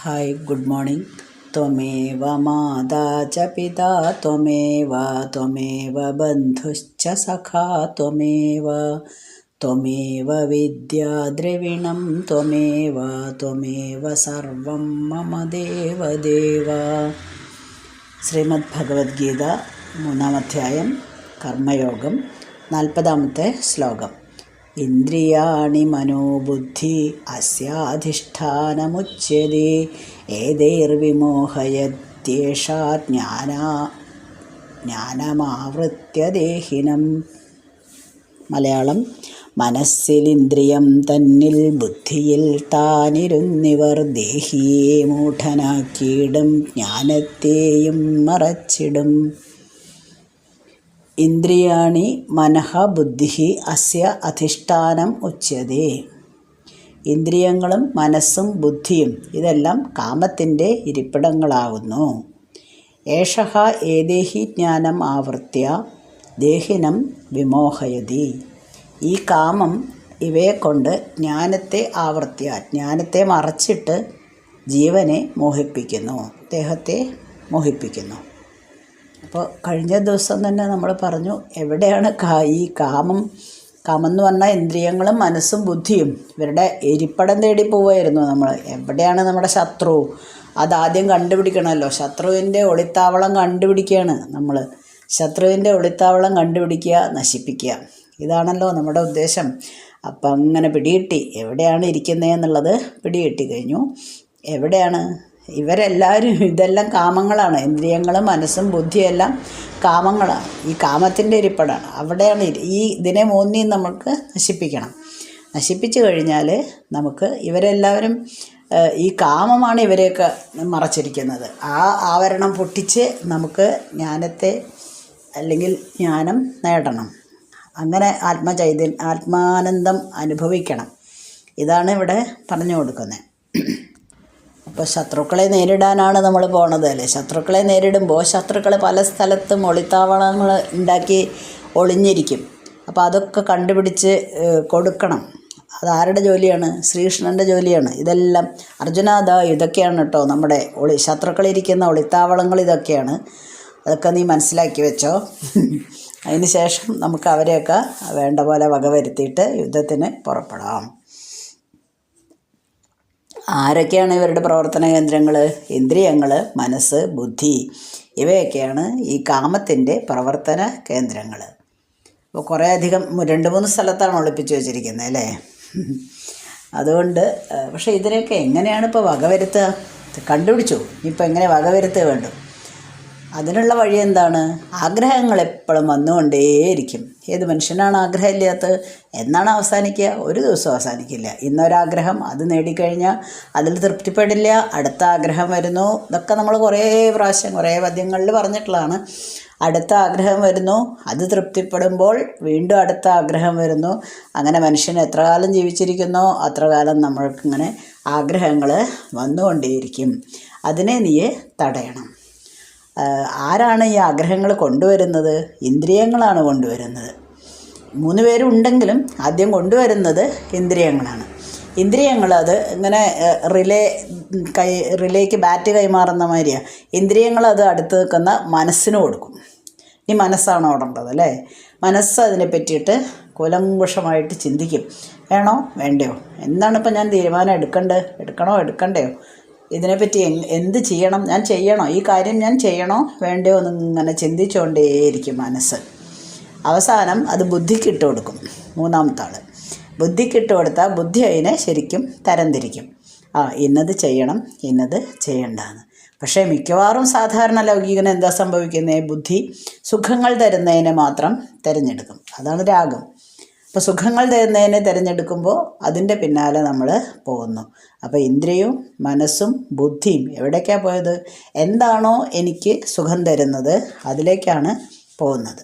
Hi good morning. त्वमेव माता च पिता त्वमेव बन्धुश्च सखा त्वमेव विद्या द्रविणं त्वमेव सर्वं मम देवदेव। ശ്രീമദ്ഭഗവത്ഗീത 3-ാം അധ്യായം കർമ്മയോഗം 40-ാമത്തെ ശ്ലോകം. ഇന്ദ്രിയാണി മനോബുദ്ധി അസ്യാധിഷ്ഠാനമുച്യതേ ഏതൈർവിമോഹയത്യേഷാ ജ്ഞാനമാവൃത്യ ദേഹിനം. മലയാളം: മനസ്സിലിന്ദ്രിയം തന്നിൽ ബുദ്ധിയിൽ താനിരുന്നിവർ ദേഹിയെ മൂഢനാക്കിയിടും ജ്ഞാനത്തെയും മറച്ചിടും. ഇന്ദ്രിയാണി മനഃ ബുദ്ധി അസ്യ അധിഷ്ഠാനം ഉച്യതേ. ഇന്ദ്രിയങ്ങളും മനസ്സും ബുദ്ധിയും ഇതെല്ലാം കാമത്തിൻ്റെ ഇരിപ്പിടങ്ങളാകുന്നു. ഏഷഃ ഏതേഹി ജ്ഞാനം ആവൃത്യ ദേഹിനം വിമോഹയതി. ഈ കാമം ഇവയെക്കൊണ്ട് ജ്ഞാനത്തെ ആവർത്തിയ ജ്ഞാനത്തെ മറച്ചിട്ട് ജീവനെ മോഹിപ്പിക്കുന്നു, ദേഹത്തെ മോഹിപ്പിക്കുന്നു. അപ്പോൾ കഴിഞ്ഞ ദിവസം തന്നെ നമ്മൾ പറഞ്ഞു, എവിടെയാണ് ഈ കാമം എന്ന് പറഞ്ഞാൽ ഇന്ദ്രിയങ്ങളും മനസ്സും ബുദ്ധിയും ഇവരുടെ ഇരിപ്പിടം തേടി പോവുമായിരുന്നു നമ്മൾ. എവിടെയാണ് നമ്മുടെ ശത്രു, അതാദ്യം കണ്ടുപിടിക്കണമല്ലോ. ശത്രുവിൻ്റെ ഒളിത്താവളം കണ്ടുപിടിക്കുകയാണ് നമ്മൾ. ശത്രുവിൻ്റെ ഒളിത്താവളം കണ്ടുപിടിക്കുക, നശിപ്പിക്കുക, ഇതാണല്ലോ നമ്മുടെ ഉദ്ദേശം. അപ്പം അങ്ങനെ പിടികിട്ടി, എവിടെയാണ് ഇരിക്കുന്നതെന്നുള്ളത് പിടികിട്ടി കഴിഞ്ഞു. എവിടെയാണ് ഇവരെല്ലാവരും? ഇതെല്ലാം കാമങ്ങളാണ്. ഇന്ദ്രിയങ്ങളും മനസ്സും ബുദ്ധിയെല്ലാം കാമങ്ങളാണ്. ഈ കാമത്തിൻ്റെ ഇരിപ്പിടമാണ്. അവിടെയാണ് ഇതിനെ മൂന്നിയും നമുക്ക് നശിപ്പിക്കണം. നശിപ്പിച്ചു കഴിഞ്ഞാൽ നമുക്ക് ഇവരെല്ലാവരും ഈ കാമമാണ് ഇവരെയൊക്കെ മറച്ചിരിക്കുന്നത്. ആ ആവരണം പൊട്ടിച്ച് നമുക്ക് ജ്ഞാനത്തെ അല്ലെങ്കിൽ ജ്ഞാനം നേടണം. അങ്ങനെ ആത്മാനന്ദം അനുഭവിക്കണം. ഇതാണ് ഇവിടെ പറഞ്ഞു കൊടുക്കുന്നത്. അപ്പോൾ ശത്രുക്കളെ നേരിടാനാണ് നമ്മൾ പോണത് അല്ലേ. ശത്രുക്കളെ നേരിടുമ്പോൾ ശത്രുക്കൾ പല സ്ഥലത്തും ഒളിത്താവളങ്ങൾ ഉണ്ടാക്കി ഒളിഞ്ഞിരിക്കും. അപ്പോൾ അതൊക്കെ കണ്ടുപിടിച്ച് കൊടുക്കണം. അതാരുടെ ജോലിയാണ്? ശ്രീകൃഷ്ണൻ്റെ ജോലിയാണ്. ഇതെല്ലാം അർജുനാദ ഇതൊക്കെയാണ് കേട്ടോ നമ്മുടെ ശത്രുക്കളിരിക്കുന്ന ഒളിത്താവളങ്ങൾ ഇതൊക്കെയാണ്. അതൊക്കെ നീ മനസ്സിലാക്കി വെച്ചോ. അതിന് ശേഷം നമുക്ക് അവരെയൊക്കെ വേണ്ട പോലെ വകവരുത്തിയിട്ട് യുദ്ധത്തിന് പുറപ്പെടാം. ആരൊക്കെയാണ് ഇവരുടെ പ്രവർത്തന കേന്ദ്രങ്ങൾ? ഇന്ദ്രിയങ്ങൾ, മനസ്സ്, ബുദ്ധി, ഇവയൊക്കെയാണ് ഈ കാമത്തിൻ്റെ പ്രവർത്തന കേന്ദ്രങ്ങൾ. അപ്പോൾ കുറേ അധികം 2-3 സ്ഥലത്താണ് ഒളിപ്പിച്ച് വെച്ചിരിക്കുന്നത് അല്ലേ. അതുകൊണ്ട് പക്ഷേ ഇതിനെയൊക്കെ എങ്ങനെയാണ് ഇപ്പോൾ വകവരുത്തുക? കണ്ടുപിടിച്ചു. ഇപ്പോൾ എങ്ങനെ വകവരുത്തുക വേണ്ടു? അതിനുള്ള വഴി എന്താണ്? ആഗ്രഹങ്ങൾ എപ്പോഴും വന്നുകൊണ്ടേയിരിക്കും. ഏത് മനുഷ്യനാണ് ആഗ്രഹമില്ലാത്തത്? എന്നാണ് അവസാനിക്കുക? ഒരു ദിവസം അവസാനിക്കില്ല. ഇന്നൊരാഗ്രഹം, അത് നേടിക്കഴിഞ്ഞാൽ അതിൽ തൃപ്തിപ്പെടില്ല, അടുത്ത ആഗ്രഹം വരുന്നു. ഇതൊക്കെ നമ്മൾ കുറേ പ്രാവശ്യം കുറേ പദ്യങ്ങളിൽ പറഞ്ഞിട്ടുള്ളതാണ്. അടുത്ത ആഗ്രഹം വരുന്നു, അത് തൃപ്തിപ്പെടുമ്പോൾ വീണ്ടും അടുത്ത ആഗ്രഹം വരുന്നു. അങ്ങനെ മനുഷ്യൻ എത്ര കാലം ജീവിച്ചിരിക്കുന്നോ അത്ര കാലം നമ്മൾക്കിങ്ങനെ ആഗ്രഹങ്ങൾ വന്നുകൊണ്ടേയിരിക്കും. അതിനെ നീ തടയണം. ആരാണ് ഈ ആഗ്രഹങ്ങൾ കൊണ്ടുവരുന്നത്? ഇന്ദ്രിയങ്ങളാണ് കൊണ്ടുവരുന്നത്. 3 പേരുണ്ടെങ്കിലും ആദ്യം കൊണ്ടുവരുന്നത് ഇന്ദ്രിയങ്ങളാണ്. ഇന്ദ്രിയങ്ങൾ അത് ഇങ്ങനെ റിലേക്ക് ബാറ്റ് കൈമാറുന്ന മാതിരിയാണ്. ഇന്ദ്രിയങ്ങൾ അത് അടുത്ത് നിൽക്കുന്ന മനസ്സിന് കൊടുക്കും. ഈ മനസ്സാണ് ഓടേണ്ടത് അല്ലേ. മനസ്സ് അതിനെ പറ്റിയിട്ട് കൂലങ്കുഷമായിട്ട് ചിന്തിക്കും. വേണോ വേണ്ടയോ, എന്താണിപ്പോൾ ഞാൻ തീരുമാനം എടുക്കണോ എടുക്കണ്ടയോ, ഇതിനെപ്പറ്റി എന്ത് ചെയ്യണം, ഞാൻ ചെയ്യണോ, ഈ കാര്യം ഞാൻ ചെയ്യണോ വേണ്ടയോ എന്നിങ്ങനെ ചിന്തിച്ചുകൊണ്ടേയിരിക്കും മനസ്സ്. അവസാനം അത് ബുദ്ധിക്കിട്ട് കൊടുക്കും. 3-ാമത്തെ ആൾ ബുദ്ധിക്കിട്ട് കൊടുത്താൽ ബുദ്ധി അതിനെ ശരിക്കും തരംതിരിക്കും. ഇന്നത് ചെയ്യണം, ഇന്നത് ചെയ്യണ്ടെന്ന്. പക്ഷേ മിക്കവാറും സാധാരണ ലൗകികന് എന്താ സംഭവിക്കുന്നത്? ബുദ്ധി സുഖങ്ങൾ തരുന്നതിനെ മാത്രം തിരഞ്ഞെടുക്കും. അതാണ് രാഗം. അപ്പോൾ സുഖങ്ങൾ തരുന്നതിനെ തിരഞ്ഞെടുക്കുമ്പോൾ അതിൻ്റെ പിന്നാലെ നമ്മൾ പോകുന്നു. അപ്പോൾ ഇന്ദ്രിയവും മനസ്സും ബുദ്ധിയും എവിടേക്കാണ് പോയത്? എന്താണോ എനിക്ക് സുഖം തരുന്നത് അതിലേക്കാണ് പോകുന്നത്.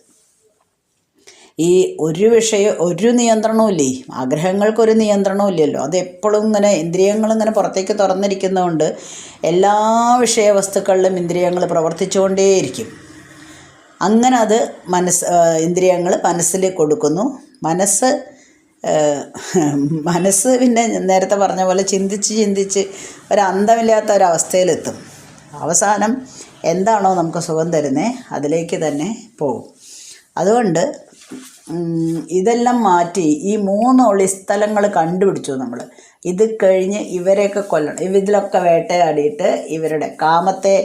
ഈ ഒരു നിയന്ത്രണവും ഇല്ലേ, ആഗ്രഹങ്ങൾക്കൊരു നിയന്ത്രണവും ഇല്ലല്ലോ. അത് എപ്പോഴും ഇങ്ങനെ ഇന്ദ്രിയങ്ങളിങ്ങനെ പുറത്തേക്ക് തുറന്നിരിക്കുന്നതുകൊണ്ട് എല്ലാ വിഷയവസ്തുക്കളിലും ഇന്ദ്രിയങ്ങൾ പ്രവർത്തിച്ചുകൊണ്ടേയിരിക്കും. അങ്ങനെ അത് ഇന്ദ്രിയങ്ങൾ മനസ്സിൽ കൊടുക്കുന്നു. മനസ്സ് മനസ്സ് പിന്നെ നേരത്തെ പറഞ്ഞ പോലെ ചിന്തിച്ച് ചിന്തിച്ച് ഒരന്തമില്ലാത്ത ഒരവസ്ഥയിലെത്തും. അവസാനം എന്താണോ നമുക്ക് സുഖം തരുന്നത് അതിലേക്ക് തന്നെ പോകും. അതുകൊണ്ട് ഇതെല്ലാം മാറ്റി ഈ 3 ഒളിസ്ഥലങ്ങൾ കണ്ടുപിടിച്ചു നമ്മൾ. ഇത് കഴിഞ്ഞ് ഇവരെയൊക്കെ കൊല്ലണം. ഇതിലൊക്കെ വേട്ടയാടിയിട്ട് ഇവരുടെ കാമത്തെ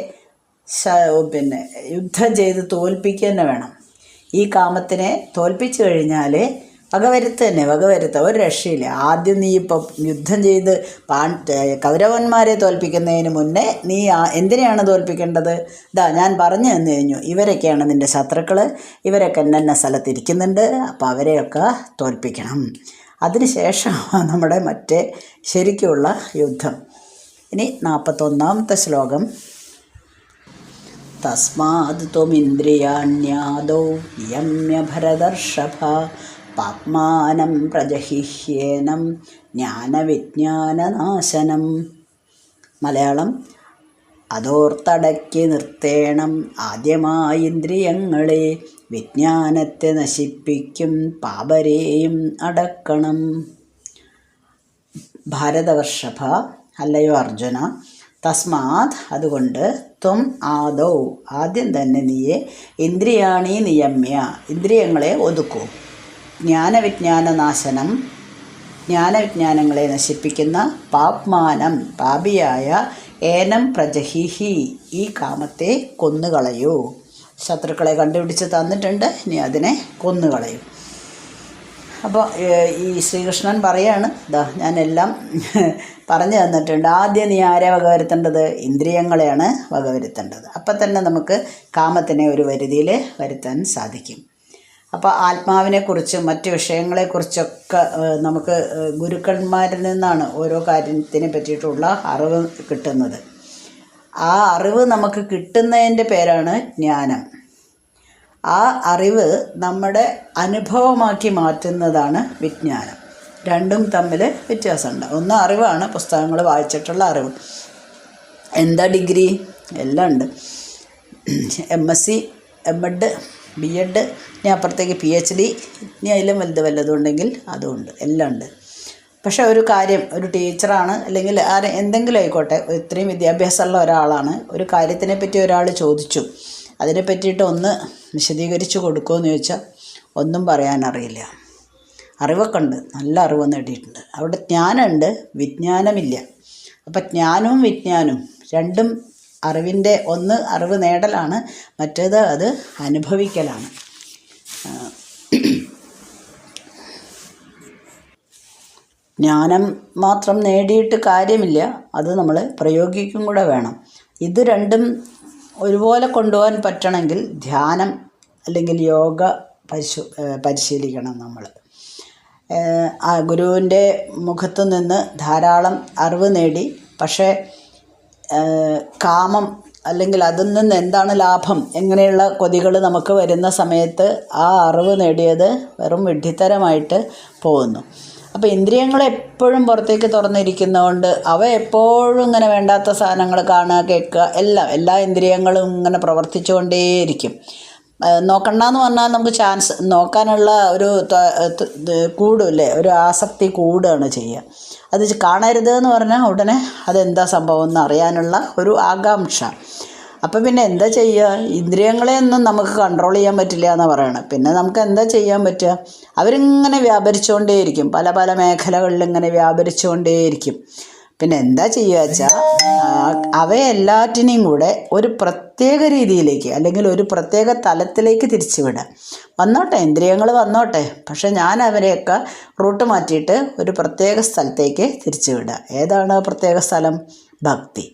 പിന്നെ യുദ്ധം ചെയ്ത് തോൽപ്പിക്കുക തന്നെ വേണം. ഈ കാമത്തിനെ തോൽപ്പിച്ചു കഴിഞ്ഞാൽ വകവരുത്ത ഒരു രക്ഷയില്ല. ആദ്യം നീ ഇപ്പം യുദ്ധം ചെയ്ത് കൗരവന്മാരെ തോൽപ്പിക്കുന്നതിന് മുന്നേ നീ എന്തിനെയാണ് തോൽപ്പിക്കേണ്ടത്? ഞാൻ പറഞ്ഞു തന്നു കഴിഞ്ഞു, ഇവരൊക്കെയാണ് നിൻ്റെ ശത്രുക്കൾ, ഇവരൊക്കെ എന്നെ സ്ഥലത്തിരിക്കുന്നുണ്ട്, അപ്പോൾ അവരെയൊക്കെ തോൽപ്പിക്കണം. അതിനുശേഷം നമ്മുടെ മറ്റേ ശരിക്കുള്ള യുദ്ധം. ഇനി 41ാമത്തെ ശ്ലോകം. തസ്മാത് ത്വമിന്ദ്രിയാണ്യാദൗ നിയമ്യ ഭരതർഷഭ പാപ്മാനം പ്രജഹിഹ്യേനം ജ്ഞാനവിജ്ഞാനനാശനം. മലയാളം. അതോർത്തടക്കി നിർത്തേണം ആദ്യമായി ഇന്ദ്രിയങ്ങളെ, വിജ്ഞാനത്തെ നശിപ്പിക്കും പാപരെയും അടക്കണം. ഭാരതവർഷഭ, അല്ലയോ അർജുന, തസ്മാത് അതുകൊണ്ട്, ത്വം ആദൗ ആദ്യം തന്നെ നീയെ, ഇന്ദ്രിയാണി നിയമ്യ ഇന്ദ്രിയങ്ങളെ ഒതുക്കൂ, ജ്ഞാനവിജ്ഞാനനാശനം ജ്ഞാനവിജ്ഞാനങ്ങളെ നശിപ്പിക്കുന്ന, പാപ്മാനം പാപിയായ, ഏനം പ്രജഹിഹി ഈ കാമത്തെ കൊന്നുകളയൂ. ശത്രുക്കളെ കണ്ടുപിടിച്ച് തന്നിട്ടുണ്ട്, ഇനി അതിനെ കൊന്നുകളയും. അപ്പോൾ ഈ ശ്രീകൃഷ്ണൻ പറയാണ്, ഞാനെല്ലാം പറഞ്ഞു തന്നിട്ടുണ്ട്. ആദ്യം നീ ആരെ വകവരുത്തേണ്ടത്? ഇന്ദ്രിയങ്ങളെയാണ് വകവരുത്തേണ്ടത്. അപ്പം തന്നെ നമുക്ക് കാമത്തിനെ ഒരു പരിധിയിൽ വരുത്താൻ സാധിക്കും. അപ്പോൾ ആത്മാവിനെക്കുറിച്ചും മറ്റ് വിഷയങ്ങളെക്കുറിച്ചൊക്കെ നമുക്ക് ഗുരുക്കന്മാരിൽ നിന്നാണ് ഓരോ കാര്യത്തിനെ പറ്റിയിട്ടുള്ള അറിവ് കിട്ടുന്നത്. ആ അറിവ് നമുക്ക് കിട്ടുന്നതിൻ്റെ പേരാണ് ജ്ഞാനം. ആ അറിവ് നമ്മുടെ അനുഭവമാക്കി മാറ്റുന്നതാണ് വിജ്ഞാനം. രണ്ടും തമ്മിൽ വ്യത്യാസമുണ്ട്. ഒന്ന് അറിവാണ്, പുസ്തകങ്ങൾ വായിച്ചിട്ടുള്ള അറിവ്. എന്താ ഡിഗ്രി? എല്ലാം ഉണ്ട്. MSc, MEd, B.Ed, ഇനി അപ്പുറത്തേക്ക് PhD, ഇനി അതിലും വല്ലതും ഉണ്ടെങ്കിൽ അതുമുണ്ട്, എല്ലാം ഉണ്ട്. പക്ഷേ ഒരു കാര്യം, ഒരു ടീച്ചറാണ് അല്ലെങ്കിൽ എന്തെങ്കിലും ആയിക്കോട്ടെ, ഇത്രയും വിദ്യാഭ്യാസമുള്ള ഒരാളാണ്, ഒരു കാര്യത്തിനെ പറ്റി ഒരാൾ ചോദിച്ചു, അതിനെ പറ്റിയിട്ട് ഒന്ന് വിശദീകരിച്ച് കൊടുക്കുമെന്ന് ചോദിച്ചാൽ ഒന്നും പറയാനറിയില്ല. അറിവൊക്കെ ഉണ്ട്, നല്ല അറിവ് നേടിയിട്ടുണ്ട്. അവിടെ ജ്ഞാനമുണ്ട്, വിജ്ഞാനമില്ല. അപ്പം ജ്ഞാനവും വിജ്ഞാനവും രണ്ടും അറിവിൻ്റെ, ഒന്ന് അറിവ് നേടലാണ്, മറ്റേത് അത് അനുഭവിക്കലാണ്. ജ്ഞാനം മാത്രം നേടിയിട്ട് കാര്യമില്ല, അത് നമ്മൾ പ്രയോഗിക്കും കൂടെ വേണം. ഇത് രണ്ടും ഒരുപോലെ കൊണ്ടുപോകാൻ പറ്റണമെങ്കിൽ ധ്യാനം അല്ലെങ്കിൽ യോഗ പരിശീലിക്കണം നമ്മൾ. ആ ഗുരുവിൻ്റെ മുഖത്തു നിന്ന് ധാരാളം അറിവ് നേടി, പക്ഷേ കാമം അല്ലെങ്കിൽ അതിൽ നിന്ന് എന്താണ് ലാഭം, എങ്ങനെയുള്ള കൊതികൾ നമുക്ക് വരുന്ന സമയത്ത് ആ അറിവ് നേടിയത് വെറും വിഡ്ഢിത്തരമായിട്ട് പോകുന്നു. അപ്പോൾ ഇന്ദ്രിയങ്ങൾ എപ്പോഴും പുറത്തേക്ക് തുറന്നിരിക്കുന്നതുകൊണ്ട് അവ എപ്പോഴും ഇങ്ങനെ വേണ്ടാത്ത സാധനങ്ങൾ കാണുക, കേൾക്കുക, എല്ലാ ഇന്ദ്രിയങ്ങളും ഇങ്ങനെ പ്രവർത്തിച്ചുകൊണ്ടേയിരിക്കും. നോക്കണ്ടെന്ന് പറഞ്ഞാൽ നമുക്ക് ചാൻസ് നോക്കാനുള്ള ഒരു കൂടുമില്ലേ, ഒരു ആസക്തി കൂടുകയാണ് ചെയ്യുക. അത് കാണരുത് എന്ന് പറഞ്ഞാൽ ഉടനെ അതെന്താ സംഭവം എന്ന് അറിയാനുള്ള ഒരു ആകാംക്ഷ. അപ്പം പിന്നെ എന്താ ചെയ്യുക? ഇന്ദ്രിയങ്ങളെയൊന്നും നമുക്ക് കൺട്രോൾ ചെയ്യാൻ പറ്റില്ല എന്നാണ് പറയണത്. പിന്നെ നമുക്ക് എന്താ ചെയ്യാൻ പറ്റുക? അവരിങ്ങനെ വ്യാപരിച്ചുകൊണ്ടേയിരിക്കും, പല പല മേഖലകളിൽ ഇങ്ങനെ വ്യാപരിച്ചുകൊണ്ടേയിരിക്കും. പിന്നെ എന്താ ചെയ്യുക വെച്ചാൽ അവയെല്ലാറ്റിനെയും കൂടെ ഒരു പ്രത്യേക രീതിയിലേക്ക് അല്ലെങ്കിൽ ഒരു പ്രത്യേക തലത്തിലേക്ക് തിരിച്ചുവിടാം. വന്നോട്ടെ, ഇന്ദ്രിയങ്ങൾ വന്നോട്ടെ, പക്ഷെ ഞാൻ അവരെയൊക്കെ റൂട്ട് മാറ്റിയിട്ട് ഒരു പ്രത്യേക സ്ഥലത്തേക്ക് തിരിച്ചുവിടുക. ഏതാണ് പ്രത്യേക സ്ഥലം? ഭക്തി.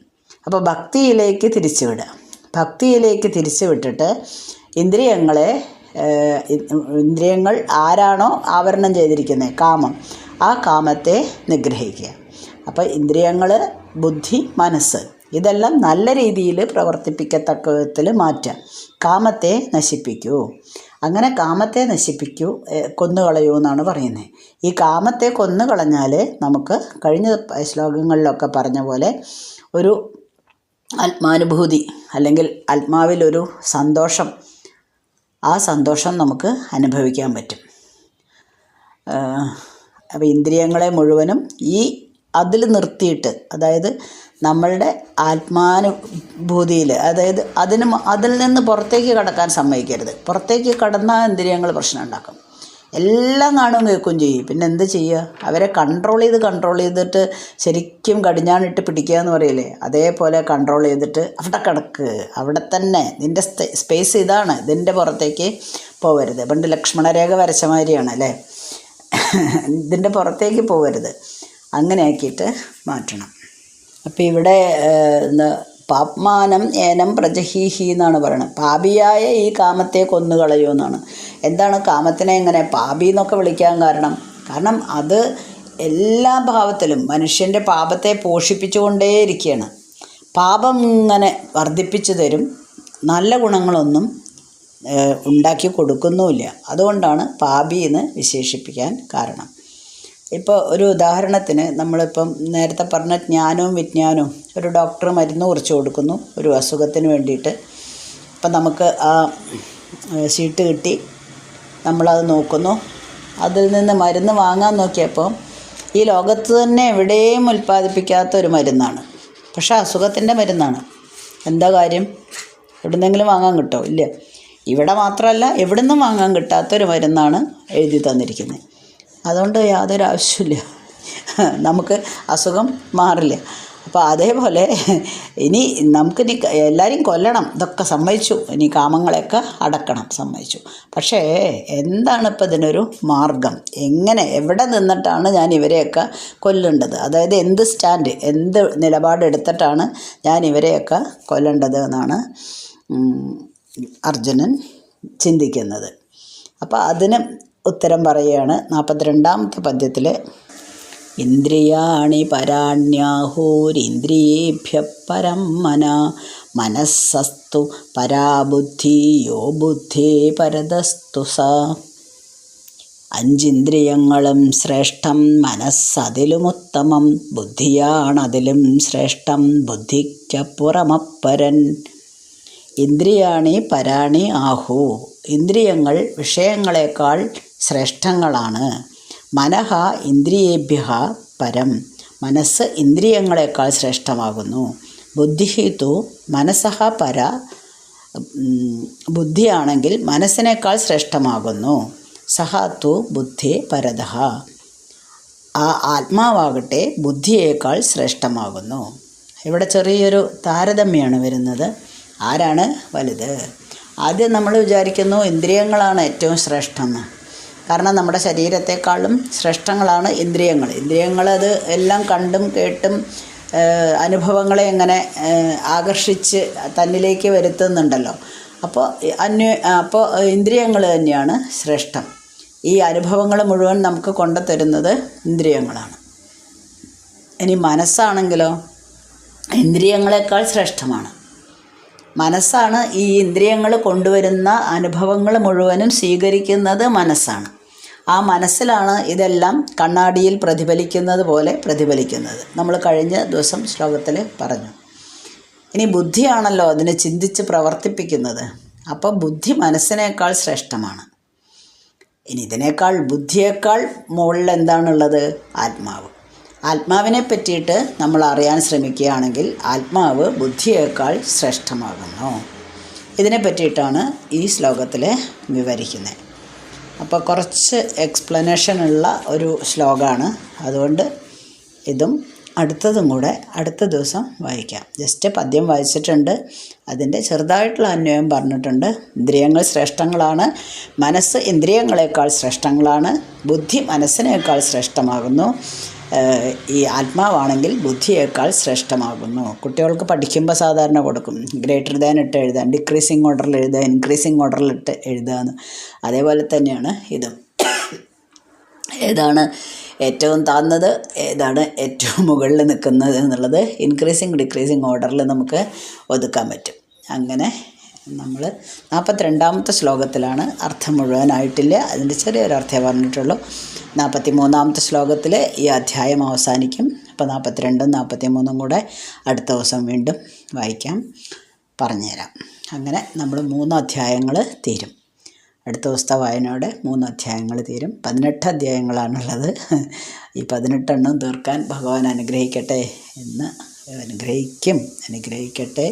അപ്പോൾ ഭക്തിയിലേക്ക് തിരിച്ചുവിടുക. ഭക്തിയിലേക്ക് തിരിച്ചു വിട്ടിട്ട് ഇന്ദ്രിയങ്ങൾ ആരാണോ ആവരണം ചെയ്തിരിക്കുന്നത്, കാമം, ആ കാമത്തെ നിഗ്രഹിക്കുക. അപ്പോൾ ഇന്ദ്രിയങ്ങൾ, ബുദ്ധി, മനസ്സ് ഇതെല്ലാം നല്ല രീതിയിൽ പ്രവർത്തിപ്പിക്കത്തക്ക വിധത്തിൽ മാറ്റുക. കാമത്തെ നശിപ്പിക്കൂ. അങ്ങനെ കാമത്തെ കൊന്നുകളയൂ എന്നാണ് പറയുന്നത്. ഈ കാമത്തെ കൊന്നുകളഞ്ഞാൽ നമുക്ക് കഴിഞ്ഞ ശ്ലോകങ്ങളിലൊക്കെ പറഞ്ഞ പോലെ ഒരു ആത്മാനുഭൂതി അല്ലെങ്കിൽ ആത്മാവിലൊരു സന്തോഷം, ആ സന്തോഷം നമുക്ക് അനുഭവിക്കാൻ പറ്റും. അപ്പോൾ ഇന്ദ്രിയങ്ങളെ മുഴുവനും അതിൽ നിർത്തിയിട്ട്, അതായത് നമ്മളുടെ ആത്മാനുഭൂതിയിൽ, അതായത് അതിൽ നിന്ന് പുറത്തേക്ക് കടക്കാൻ സമ്മതിക്കരുത്. പുറത്തേക്ക് കടന്നാൽ ഇന്ദ്രിയങ്ങൾ പ്രശ്നം ഉണ്ടാക്കും. എല്ലാം കാണും കേൾക്കുകയും ചെയ്യും. പിന്നെ എന്ത് ചെയ്യുക? അവരെ കൺട്രോൾ ചെയ്തിട്ട് ശരിക്കും കടിഞ്ഞാണിട്ട് പിടിക്കുക എന്ന് പറയില്ലേ, അതേപോലെ കൺട്രോൾ ചെയ്തിട്ട് അവിടെ കിടക്ക്, അവിടെ തന്നെ നിൻ്റെ സ്പേസ് ഇതാണ്, ഇതിൻ്റെ പുറത്തേക്ക് പോകരുത്. പണ്ട് ലക്ഷ്മണരേഖ വരച്ച മാതിരിയാണ് അല്ലേ, ഇതിൻ്റെ പുറത്തേക്ക് പോകരുത്. അങ്ങനെ ആക്കിയിട്ട് മാറ്റണം. അപ്പോൾ ഇവിടെ പാപ്മാനം ഏനം പ്രജഹീഹി എന്നാണ് പറയുന്നത്. പാപിയായ ഈ കാമത്തെ കൊന്നുകളയുമെന്നാണ്. എന്താണ് കാമത്തിനെ എങ്ങനെ പാപി എന്നൊക്കെ വിളിക്കാൻ കാരണം അത് എല്ലാ ഭാവത്തിലും മനുഷ്യൻ്റെ പാപത്തെ പോഷിപ്പിച്ചുകൊണ്ടേയിരിക്കുകയാണ്. പാപം ഇങ്ങനെ വർദ്ധിപ്പിച്ചു തരും, നല്ല ഗുണങ്ങളൊന്നും ഉണ്ടാക്കി കൊടുക്കുന്നുമില്ല. അതുകൊണ്ടാണ് പാപി എന്ന് വിശേഷിപ്പിക്കാൻ കാരണം. ഇപ്പോൾ ഒരു ഉദാഹരണത്തിന് നമ്മളിപ്പം നേരത്തെ പറഞ്ഞ ജ്ഞാനവും വിജ്ഞാനവും, ഒരു ഡോക്ടർ മരുന്ന് കുറിച്ച് കൊടുക്കുന്നു ഒരു അസുഖത്തിന് വേണ്ടിയിട്ട്. അപ്പം നമുക്ക് ആ ഷീട്ട് കിട്ടി, നമ്മളത് നോക്കുന്നു. അതിൽ നിന്ന് മരുന്ന് വാങ്ങാൻ നോക്കിയപ്പോൾ ഈ ലോകത്ത് തന്നെ എവിടെയും ഉൽപ്പാദിപ്പിക്കാത്ത ഒരു മരുന്നാണ്. പക്ഷേ അസുഖത്തിൻ്റെ മരുന്നാണ്. എന്താ കാര്യം? എവിടുന്നെങ്കിലും വാങ്ങാൻ കിട്ടുമോ? ഇല്ല. ഇവിടെ മാത്രമല്ല, എവിടെ നിന്നും വാങ്ങാൻ കിട്ടാത്തൊരു മരുന്നാണ് എഴുതി തന്നിരിക്കുന്നത്. അതുകൊണ്ട് യാതൊരു ആവശ്യമില്ല, നമുക്ക് അസുഖം മാറില്ല. അപ്പോൾ അതേപോലെ ഇനി നമുക്കിനി എല്ലാവരെയും കൊല്ലണം, ഇതൊക്കെ സമ്മതിച്ചു, ഇനി കാമങ്ങളെയൊക്കെ അടക്കണം, സമ്മതിച്ചു. പക്ഷേ എന്താണ് ഇപ്പോൾ ഇതിനൊരു മാർഗം? എവിടെ നിന്നിട്ടാണ് ഞാൻ ഇവരെയൊക്കെ കൊല്ലേണ്ടത്? അതായത് എന്ത് നിലപാടെടുത്തിട്ടാണ് ഞാൻ ഇവരെയൊക്കെ കൊല്ലേണ്ടത് എന്നാണ് അർജുനൻ ചിന്തിക്കുന്നത്. അപ്പോൾ അതിന് ഉത്തരം പറയുകയാണ് 42ാമത്തെ പദ്യത്തിൽ. ഇന്ദ്രിയാണി പരാണ്യാഹൂരിന്ദ്രിയേഭ്യ പരം മനസ്സസ്തു പരാബുദ്ധി യോ ബുദ്ധി പരതസ്തു സ. 5 ഇന്ദ്രിയങ്ങളും ശ്രേഷ്ഠം, മനസ്സതിലുമുത്തമം, ബുദ്ധിയാണതിലും ശ്രേഷ്ഠം, ബുദ്ധിക്കപ്പുറമപ്പരൻ. ഇന്ദ്രിയാണി പരാണി ആഹു, ഇന്ദ്രിയങ്ങൾ വിഷയങ്ങളെക്കാൾ ശ്രേഷ്ഠങ്ങളാണ്. മനഃ ഇന്ദ്രിയേഭ്യ പരം, മനസ്സ് ഇന്ദ്രിയങ്ങളെക്കാൾ ശ്രേഷ്ഠമാകുന്നു. ബുദ്ധിഹി മനസ്സഹ പര, ബുദ്ധിയാണെങ്കിൽ മനസ്സിനേക്കാൾ ശ്രേഷ്ഠമാകുന്നു. സഹ തു ബുദ്ധി പരതഃ, ആ ആത്മാവാകട്ടെ ബുദ്ധിയേക്കാൾ ശ്രേഷ്ഠമാകുന്നു. ഇവിടെ ചെറിയൊരു താരതമ്യമാണ് വരുന്നത്. ആരാണ് വലുത്? ആദ്യം നമ്മൾ വിചാരിക്കുന്നു ഇന്ദ്രിയങ്ങളാണ് ഏറ്റവും ശ്രേഷ്ഠമെന്ന്. കാരണം നമ്മുടെ ശരീരത്തെക്കാളും ശ്രേഷ്ഠങ്ങളാണ് ഇന്ദ്രിയങ്ങൾ അത് എല്ലാം കണ്ടും കേട്ടും അനുഭവങ്ങളെ എങ്ങനെ ആകർഷിച്ച് തന്നിലേക്ക് വരുത്തുന്നുണ്ടല്ലോ. അപ്പോൾ ഇന്ദ്രിയങ്ങൾ തന്നെയാണ് ശ്രേഷ്ഠം. ഈ അനുഭവങ്ങൾ മുഴുവൻ നമുക്ക് കൊണ്ടുതരുന്നത് ഇന്ദ്രിയങ്ങളാണ്. ഇനി മനസ്സാണെങ്കിലോ ഇന്ദ്രിയങ്ങളെക്കാൾ ശ്രേഷ്ഠമാണ്. മനസ്സാണ് ഈ ഇന്ദ്രിയങ്ങൾ കൊണ്ടുവരുന്ന അനുഭവങ്ങൾ മുഴുവനും സ്വീകരിക്കുന്നത് മനസ്സാണ്. ആ മനസ്സിലാണ് ഇതെല്ലാം കണ്ണാടിയിൽ പ്രതിഫലിക്കുന്നത് പോലെ പ്രതിഫലിക്കുന്നത്. നമ്മൾ കഴിഞ്ഞ ദിവസം ശ്ലോകത്തിൽ പറഞ്ഞു. ഇനി ബുദ്ധിയാണല്ലോ അതിനെ ചിന്തിച്ച് പ്രവർത്തിപ്പിക്കുന്നത്. അപ്പോൾ ബുദ്ധി മനസ്സിനേക്കാൾ ശ്രേഷ്ഠമാണ്. ഇനി ബുദ്ധിയേക്കാൾ മുകളിൽ എന്താണുള്ളത്? ആത്മാവ്. ആത്മാവിനെ പറ്റിയിട്ട് നമ്മൾ അറിയാൻ ശ്രമിക്കുകയാണെങ്കിൽ ആത്മാവ് ബുദ്ധിയേക്കാൾ ശ്രേഷ്ഠമാകുന്നു. ഇതിനെ പറ്റിയിട്ടാണ് ഈ ശ്ലോകത്തിൽ വിവരിക്കുന്നത്. അപ്പോൾ കുറച്ച് എക്സ്പ്ലനേഷനുള്ള ഒരു ശ്ലോകമാണ്. അതുകൊണ്ട് ഇതും അടുത്തതും കൂടെ അടുത്ത ദിവസം വായിക്കാം. ജസ്റ്റ് പദ്യം വായിച്ചിട്ടുണ്ട്, അതിൻ്റെ ചെറുതായിട്ടുള്ള അന്വയം പറഞ്ഞിട്ടുണ്ട്. ഇന്ദ്രിയങ്ങൾ ശ്രേഷ്ഠങ്ങളാണ്, മനസ്സ് ഇന്ദ്രിയങ്ങളെക്കാൾ ശ്രേഷ്ഠങ്ങളാണ്, ബുദ്ധി മനസ്സിനേക്കാൾ ശ്രേഷ്ഠമാകുന്നു, ഈ ആത്മാവാണെങ്കിൽ ബുദ്ധിയേക്കാൾ ശ്രേഷ്ഠമാകുന്നു. കുട്ടികൾക്ക് പഠിക്കുമ്പോൾ സാധാരണ കൊടുക്കും ഗ്രേറ്റർ ദാൻ ഇട്ട് എഴുതാൻ, ഡിക്രീസിങ് ഓർഡറിൽ എഴുതുക, ഇൻക്രീസിങ് ഓർഡറിൽ ഇട്ട് എഴുതുക എന്ന്. അതേപോലെ തന്നെയാണ് ഇതും. ഏതാണ് ഏറ്റവും താഴ്ന്നത്, ഏതാണ് ഏറ്റവും മുകളിൽ നിൽക്കുന്നത് എന്നുള്ളത് ഇൻക്രീസിങ് ഡിക്രീസിങ് ഓർഡറിൽ നമുക്ക് ഒതുക്കാൻ പറ്റും. അങ്ങനെ നമ്മൾ 42ാമത്തെ ശ്ലോകത്തിലാണ്. അർത്ഥം മുഴുവനായിട്ടില്ല, അതിൻ്റെ ചെറിയൊരർത്ഥമേ പറഞ്ഞിട്ടുള്ളൂ. 43ാമത്തെ ശ്ലോകത്തിൽ ഈ അധ്യായം അവസാനിക്കും. അപ്പോൾ 42ഉം 43ഉം കൂടെ അടുത്ത ദിവസം വീണ്ടും വായിക്കാം, പറഞ്ഞുതരാം. അങ്ങനെ നമ്മൾ 3 അധ്യായങ്ങൾ തീരും. അടുത്ത ദിവസത്തെ വായനയോടെ 3 അധ്യായങ്ങൾ തീരും. 18 അധ്യായങ്ങളാണുള്ളത്. ഈ 18 തീർക്കാൻ ഭഗവാൻ അനുഗ്രഹിക്കട്ടെ എന്ന് അനുഗ്രഹിക്കട്ടെ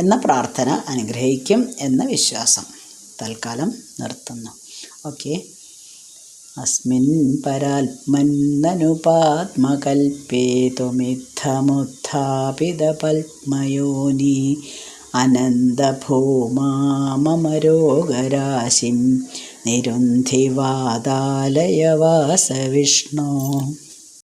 എന്ന പ്രാർത്ഥന, അനുഗ്രഹിക്കും എന്ന വിശ്വാസം തൽക്കാലം നിർത്തുന്നു. ഓക്കെ. അസ്മിൻ പരാത്മകൽപ്പേതുമിത്തമുത്ഥാപിതപത്മയോനി അനന്തഭൂമാമരോഗരാശിം നിരുന്ധിവാതാലയവാസ വിഷ്ണു.